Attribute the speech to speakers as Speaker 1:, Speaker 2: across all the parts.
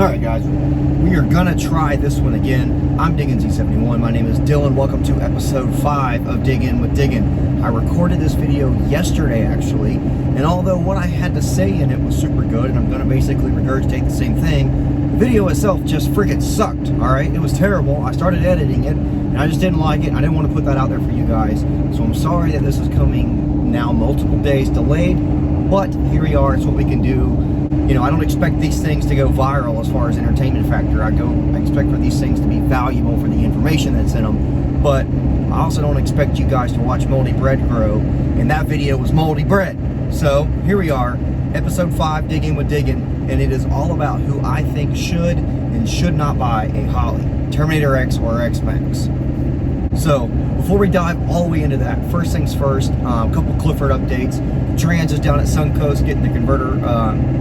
Speaker 1: Alright guys, we are gonna try this one again. I'm Diggin Z71, my name is Dylan. Welcome to episode 5 of Diggin with Diggin. I recorded this video yesterday actually, and although what I had to say in it was super good, and I'm gonna basically regurgitate the same thing, the video itself just freaking sucked, alright? It was terrible. I started editing it, and I just didn't like it. I didn't want to put that out there for you guys, so I'm sorry that this is coming now multiple days delayed, but here we are. It's what we can do. You know, I don't expect these things to go viral as far as entertainment factor. I expect for these things to be valuable for the information that's in them. But I also don't expect you guys to watch moldy bread grow. And that video was moldy bread. So here we are, episode 5, Diggin with Diggin. And it is all about who I think should and should not buy a Holley, Terminator X or X-Max. So before we dive all the way into that, first things first, a couple Clifford updates. Trans is down at Suncoast getting the converter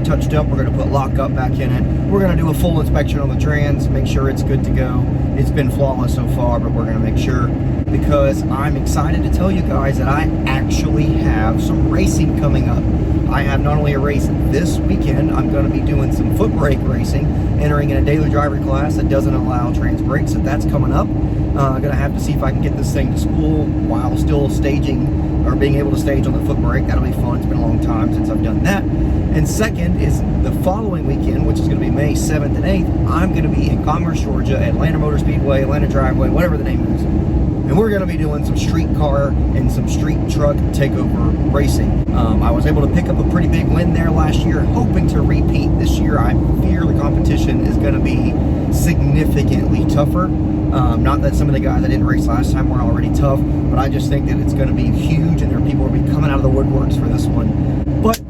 Speaker 1: touched up. We're going to put lockup back in it. We're going to do a full inspection on the trans, make sure it's good to go. It's been flawless so far, but we're going to make sure, because I'm excited to tell you guys that I actually have some racing coming up. I have not only a race this weekend, I'm going to be doing some foot brake racing, entering in a daily driver class that doesn't allow trans brakes, so that's coming up. I'm going to have to see if I can get this thing to school while still staging, or being able to stage on the foot brake. That'll be fun. It's been a long time since I've done that. And second is the following weekend, which is going to be May 7th and 8th, I'm going to be in Commerce, Georgia, Atlanta Motor Speedway, Atlanta Driveway, whatever the name is. And we're going to be doing some street car and some street truck takeover racing. I was able to pick up a pretty big win there last year, hoping to repeat this year. I fear the competition is going to be significantly tougher. Not that some of the guys I didn't race last time were already tough, but I just think that it's going to be huge, and there are people who will be coming out of the woodworks for this one. But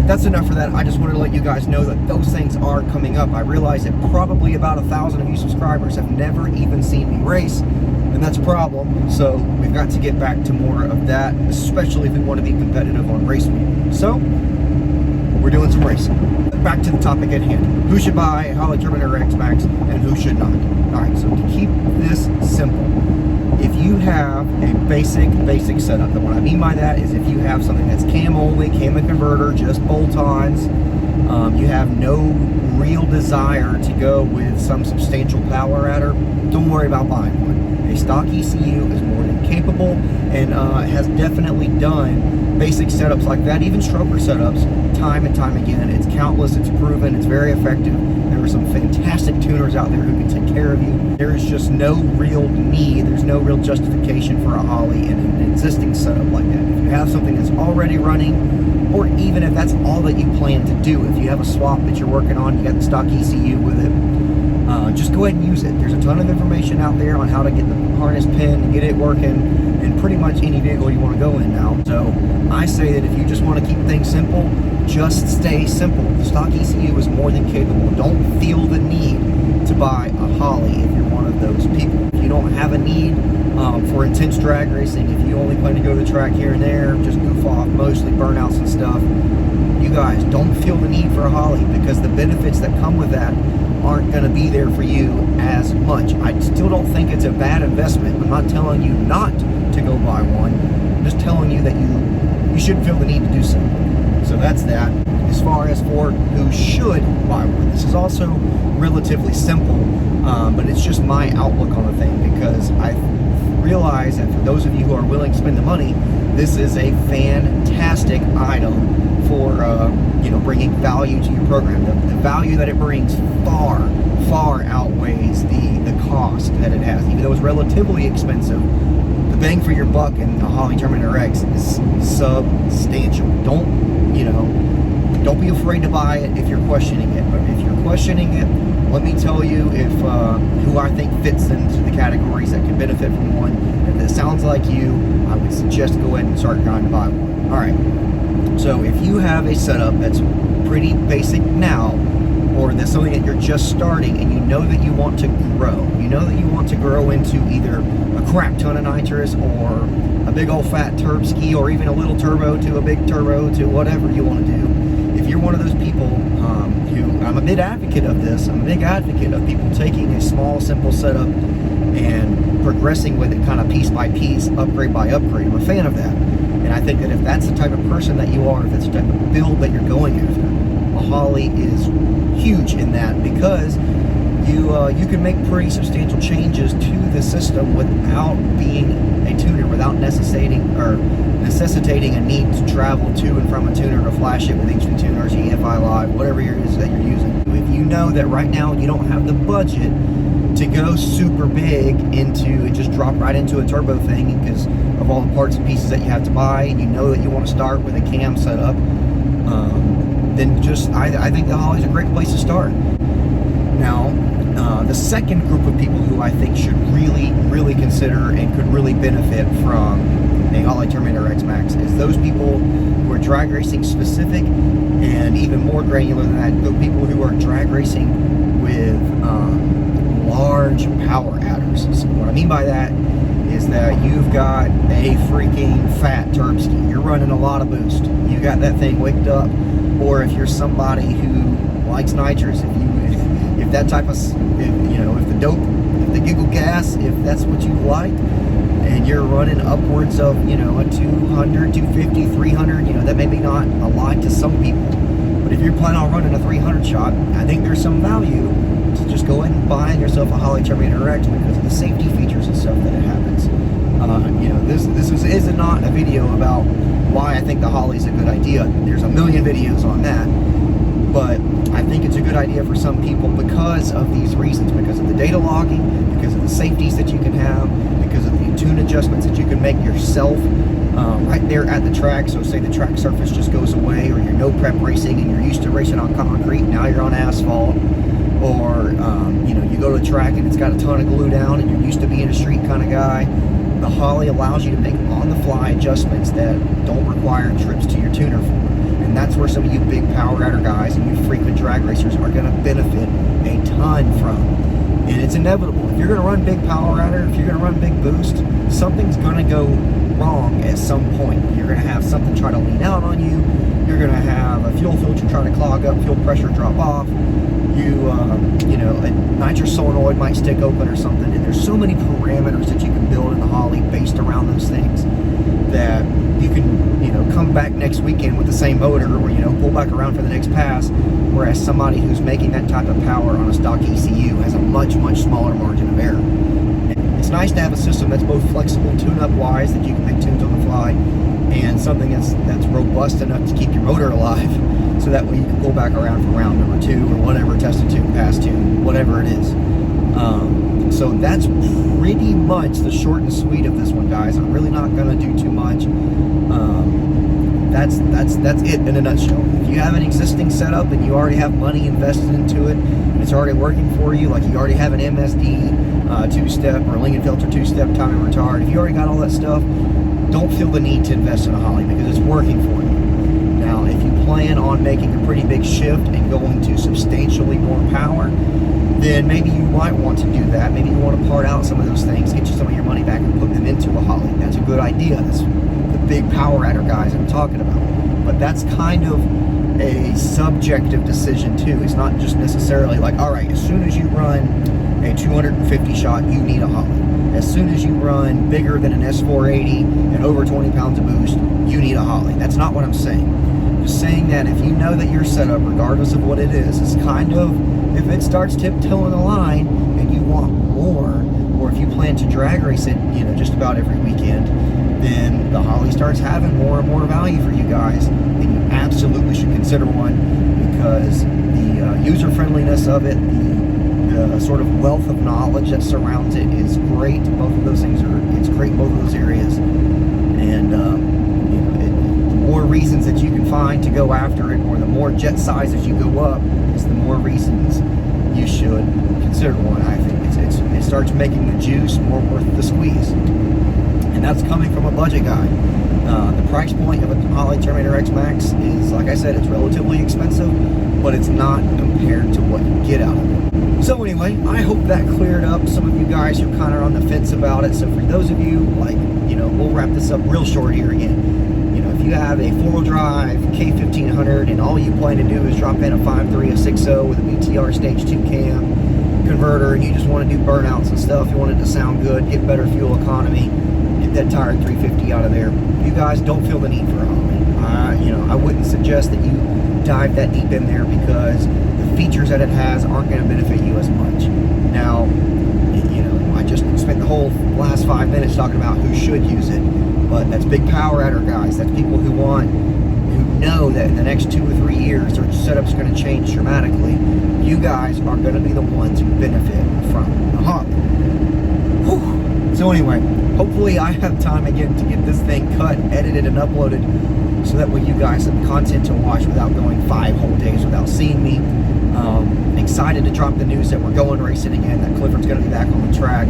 Speaker 1: that's enough for that. I just wanted to let you guys know that those things are coming up. I realize that probably about 1,000 of you subscribers have never even seen me race, and that's a problem. So we've got to get back to more of that, especially if we want to be competitive on race week. So we're doing some racing. Back to the topic at hand. Who should buy a Holley Terminator X-Max and who should not? Alright, so to keep this simple, if you have a basic setup, and what I mean by that is if you have something that's cam only, cam and converter, just bolt-ons, you have no real desire to go with some substantial power adder, don't worry about buying one. A stock ECU is more than capable and has definitely done basic setups like that, even stroker setups, time and time again. It's countless, it's proven, it's very effective. There are some fantastic tuners out there who can take care of you. There is just no real need, there's no real justification for a Holley in an existing setup like that. If you have something that's already running, or even if that's all that you plan to do, if you have a swap that you're working on, you got the stock ECU with it, just go ahead and use it. There's a ton of information out there on how to get the harness pinned and get it working in pretty much any vehicle you want to go in now. So I say that if you just want to keep things simple, just stay simple. The stock ECU is more than capable. Don't feel the need to buy a Holley if you're one of those people. If you don't have a need for intense drag racing, if you only plan to go to the track here and there, just goof off, mostly burnouts and stuff, you guys don't feel the need for a Holley, because the benefits that come with that aren't going to be there for you as much. I still don't think it's a bad investment. I'm not telling you not to go buy one. I'm just telling you that you shouldn't feel the need to do so. So that's that. As far as for who should buy one, this is also relatively simple, but it's just my outlook on the thing, because I realize that for those of you who are willing to spend the money, this is a fantastic item for bringing value to your program. The value that it brings far outweighs the cost that it has. Even though it's relatively expensive, the bang for your buck in the Holley Terminator X is substantial. Don't be afraid to buy it if you're questioning it. But if you're questioning it, let me tell you who I think fits into the categories that can benefit from one. If it sounds like you, I would suggest go ahead and start trying to buy one. Alright, so if you have a setup that's pretty basic now, or that's something that you're just starting and you know that you want to grow, into either a crap ton of nitrous or a big old fat turb ski, or even a little turbo to a big turbo to whatever you want to do. If you're one of those people who, I'm a big advocate of this, I'm a big advocate of people taking a small, simple setup and progressing with it kind of piece by piece, upgrade by upgrade. I'm a fan of that. And I think that if that's the type of person that you are, if that's the type of build that you're going after, A Holley is huge in that, because you can make pretty substantial changes to the system without being a tuner, without necessitating a need to travel to and from a tuner to flash it with HV tuners, EFI Live, whatever it is that you're using. If you know that right now you don't have the budget to go super big into and just drop right into a turbo thing because of all the parts and pieces that you have to buy, and you know that you want to start with a cam setup, then I think the Holley's a great place to start. Now, the second group of people who I think should really consider and could really benefit from a Holley Terminator X Max is those people who are drag racing specific, and even more granular than that, the people who are drag racing with large power adders. So what I mean by that is that you've got a freaking fat turbski, you're running a lot of boost, you got that thing wicked up, or if you're somebody who likes nitrous, if that type of, if the giggle gas, if that's what you like, and you're running upwards of, a 200, 250, 300, that may be not a lot to some people, but if you're planning on running a 300 shot, I think there's some value to just go ahead and buying yourself a Holley Terminator X because of the safety features and stuff that it happens. This is not a video about why I think the Holley's a good idea. There's a million videos on that, but I think it's a good idea for some people because of these reasons, because of the data logging, because of the safeties that you can have, because of the tune adjustments that you can make yourself right there at the track. So say the track surface just goes away, or you're no prep racing and you're used to racing on concrete, now you're on asphalt, or you go to a track and it's got a ton of glue down and you're used to being a street kind of guy. The Holley allows you to make on-the-fly adjustments that don't require trips to your tuner for. And that's where some of you big power adder guys and you frequent drag racers are going to benefit a ton from. And it's inevitable. If you're going to run big power adder, if you're going to run big boost, something's going to go wrong at some point. You're going to have something try to lean out on you. You're going to have a fuel filter trying to clog up, fuel pressure drop off. A nitrous solenoid might stick open or something. And there's so many parameters that you can build in the Holley based around those things that you can, come back next weekend with the same motor, or, pull back around for the next pass, whereas somebody who's making that type of power on a stock ECU has a much smaller margin of error. It's nice to have a system that's both flexible tune-up wise, that you can make tunes on the fly, and something that's robust enough to keep your motor alive, so that way you can pull back around for round number 2 or whatever, tested tune, pass tune, whatever it is. So that's pretty much the short and sweet of this one, guys. I'm really not going to do too much. That's it in a nutshell. If you have an existing setup and you already have money invested into it, and it's already working for you, like you already have an MSD 2-step or a Lingenfelter 2-step timing retard, if you already got all that stuff, don't feel the need to invest in a Holley because it's working for you. Now, if you plan on making a pretty big shift and going to substantially more power, then maybe you might want to do that. Maybe you want to part out some of those things, get you some of your money back and put them into a Holley. That's a good idea. That's the big power adder guys I'm talking about. But that's kind of a subjective decision too. It's not just necessarily like, all right, as soon as you run a 250 shot, you need a Holley. As soon as you run bigger than an S480 and over 20 pounds of boost, you need a Holley. That's not what I'm saying. I'm just saying that if you know that your setup, regardless of what it is kind of, if it starts tiptoeing the line and you want more, or if you plan to drag race it, just about every weekend, then the Holley starts having more and more value for you guys, then you absolutely should consider one, because the user friendliness of it, the sort of wealth of knowledge that surrounds it is great. Both of those things it's great in both of those areas. And the more reasons that you can find to go after it, or the more jet sizes you go up, is the more reasons you should consider one. I think it starts making the juice more worth the squeeze. And that's coming from a budget guy. The price point of a Holley Terminator X Max is, like I said, it's relatively expensive, but it's not compared to what you get out of it. So anyway, I hope that cleared up some of you guys who kind of are on the fence about it. So for those of you, we'll wrap this up real short here again. If you have a 4-wheel drive K1500 and all you plan to do is drop in a 5.3, a 6.0 with a BTR Stage 2 cam converter, and you just want to do burnouts and stuff, you want it to sound good, get better fuel economy, get that tired 350 out of there, you guys don't feel the need for a Holley. I wouldn't suggest that you dive that deep in there because the features that it has aren't going to benefit you as much. Now, you know, I just spent the whole last 5 minutes talking about who should use it, but that's big power adder guys. That's people who know that in the next 2 or 3 years their setup's going to change dramatically. You guys are going to be the ones who benefit from the Holley. Whew. So anyway, hopefully I have time again to get this thing cut, edited, and uploaded, so that way you guys have content to watch without going 5 whole days without seeing me. Excited to drop the news that we're going racing again, that Clifford's going to be back on the track.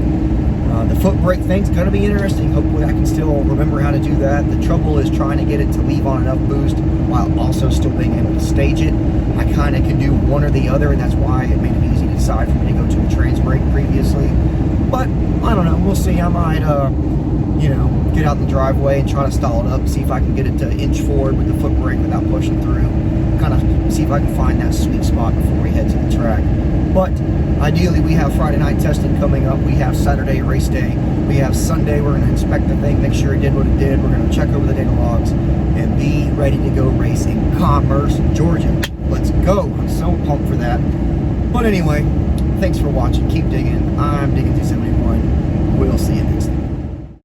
Speaker 1: The foot brake thing's going to be interesting. Hopefully I can still remember how to do that. The trouble is trying to get it to leave on enough boost while also still being able to stage it. I kind of can do one or the other, and that's why it made it easy to decide for me to go to a trans brake previously. But I don't know, we'll see. I might you know, get out in the driveway and try to stall it up, see if I can get it to inch forward with the foot brake without pushing through. Kind of see if I can find that sweet spot before we head to the track. But ideally, we have Friday night testing coming up. We have Saturday race day. We have Sunday. We're going to inspect the thing, make sure it did what it did. We're going to check over the data logs and be ready to go race in Commerce, Georgia. Let's go. I'm so pumped for that. But anyway, thanks for watching. Keep digging. I'm Diggin 271. We'll see you next time.